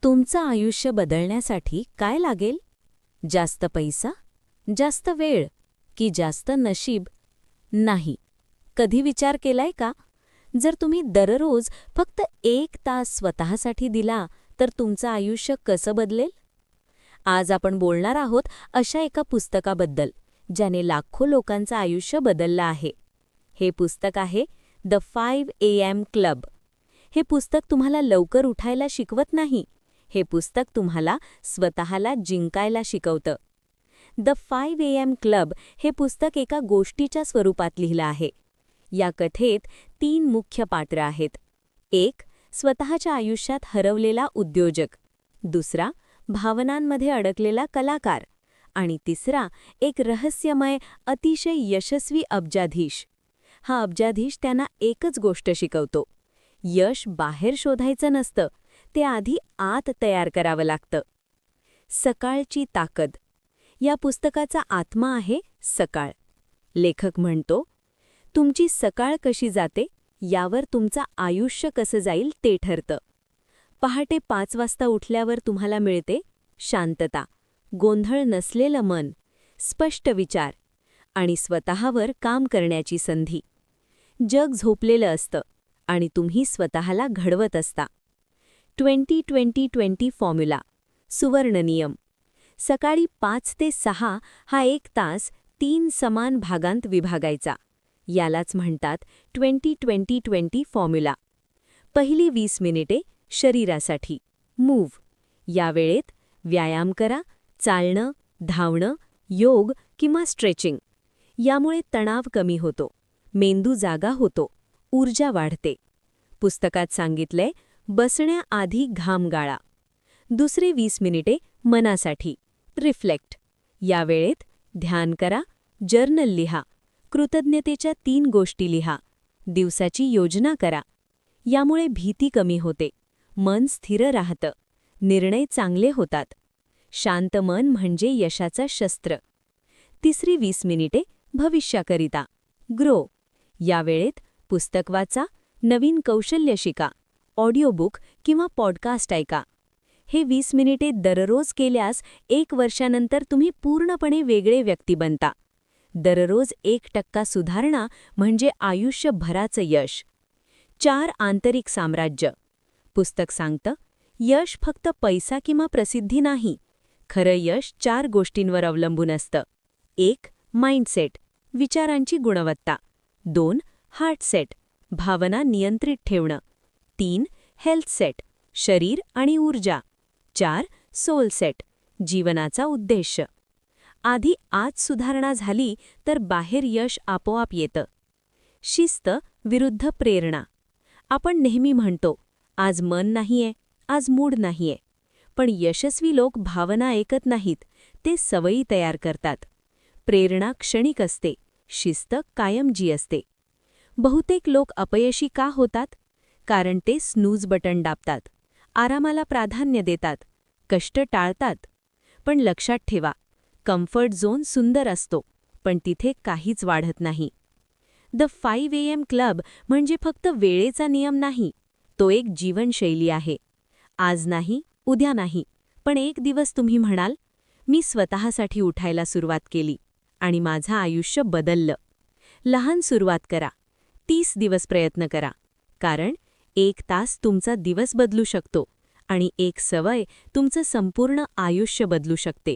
तुमचं आयुष्य बदलण्यासाठी काय लागेल? जास्त पैसा? जास्त वेळ? की जास्त नशीब? नाही. कधी विचार केलाय का? जर तुम्ही दररोज फक्त 1 तास स्वतःसाठी दिला तर तुमचं आयुष्य कसं बदलेल? आज आपण बोलणार आहोत अशा एका पुस्तकाबद्दल, ज्याने लाखो लोकांचं आयुष्य बदललं आहे. हे पुस्तक आहे द 5 AM क्लब. हे पुस्तक तुम्हाला लवकर उठायला शिकवत नाही. हे पुस्तक तुम्हाला स्वतःला जिंकायला शिकवतं. द 5 AM क्लब हे पुस्तक एका गोष्टीच्या स्वरूपात लिहिलं आहे. या कथेत 3 मुख्य पात्र आहेत. एक, स्वतःच्या आयुष्यात हरवलेला उद्योजक. दुसरा, भावनांमध्ये अडकलेला कलाकार. आणि तिसरा, एक रहस्यमय, अतिशय यशस्वी अब्जाधीश. हा अब्जाधीश त्यांना एकच गोष्ट शिकवतो: यश बाहेर शोधायचं नसतं, ते आधी आत तयार करावं लागतं. सकाळची ताकद. या पुस्तकाचा आत्मा आहे सकाळ. लेखक म्हणतो, तुमची सकाळ कशी जाते यावर तुमचं आयुष्य कसं जाईल ते ठरतं. पहाटे 5 वाजता उठल्यावर तुम्हाला मिळते शांतता, गोंधळ नसलेलं मन, स्पष्ट विचार आणि स्वतःवर काम करण्याची संधी. जग झोपलेलं असतं आणि तुम्ही स्वतःला घडवत असता. 20-20-20 फॉर्म्युला, सुवर्ण नियम. सकाळी 5 ते 6 हा 1 तास 3 समान भागांत विभागायचा. यालाच म्हणतात 20-20-20 फॉर्म्युला. पहिली 20 मिनिटे शरीरासाठी, मूव्ह. या वेळेत व्यायाम करा, चालणं, धावणं, योग किंवा स्ट्रेचिंग. यामुळे तणाव कमी होतो, मेंदू जागा होतो, ऊर्जा वाढते. पुस्तकात सांगितलंय, बसण्याआधी घाम गाळा. दुसरे 20 मिनिटे मनासाठी, रिफ्लेक्ट. या वेळेत ध्यान करा, जर्नल लिहा, कृतज्ञतेच्या 3 गोष्टी लिहा, दिवसाची योजना करा. यामुळे भीती कमी होते, मन स्थिर राहतं, निर्णय चांगले होतात. शांत मन म्हणजे यशाचं शस्त्र. तिसरी 20 मिनिटे भविष्याकरिता, ग्रो. या वेळेत पुस्तक वाचा, नवीन कौशल्य शिका, ऑडिओ बुक किंवा पॉडकास्ट ऐका. हे 20 मिनिटे दररोज केल्यास 1 वर्षानंतर तुम्ही पूर्णपणे वेगळे व्यक्ती बनता. दररोज 1% सुधारणा म्हणजे आयुष्यभराचं यश. 4 आंतरिक साम्राज्य. पुस्तक सांगतं, यश फक्त पैसा किंवा प्रसिद्धी नाही. खरं यश 4 गोष्टींवर अवलंबून असतं. 1. माइंडसेट, विचारांची गुणवत्ता. 2. हार्टसेट, भावना नियंत्रित ठेवणं. 3. हेल्थ सेट, शरीर आणि ऊर्जा. 4. सोल सेट, जीवनाचा उद्देश. आधी आत सुधारणा झाली तर बाहेर यश आपोआप येतं. शिस्त विरुद्ध प्रेरणा. आपण नेहमी म्हणतो, आज मन नाहीये, आज मूड नाहीये. पण यशस्वी लोक भावना ऐकत नाहीत, ते सवयी तयार करतात. प्रेरणा क्षणिक असते, शिस्त कायमची असते. बहुतेक लोक अपयशी का होतात? कारण ते स्नूज बटन दाबतात, आरामाला प्राधान्य देतात, कष्ट टाळतात. पण लक्षात ठेवा, कम्फर्ट झोन सुंदर असतो, पण तिथे काहीच वाढत नाही. द 5 AM क्लब म्हणजे फक्त वेळेचा नियम नाही, तो एक जीवनशैली आहे. आज नाही, उद्या नाही, पण एक दिवस तुम्ही म्हणाल, मी स्वतःसाठी उठायला सुरुवात केली आणि माझं आयुष्य बदललं. लहान सुरुवात करा, 30 दिवस प्रयत्न करा, कारण 1 तास तुमचा दिवस बदलू शकतो आणि एक सवय तुमचं संपूर्ण आयुष्य बदलू शकते.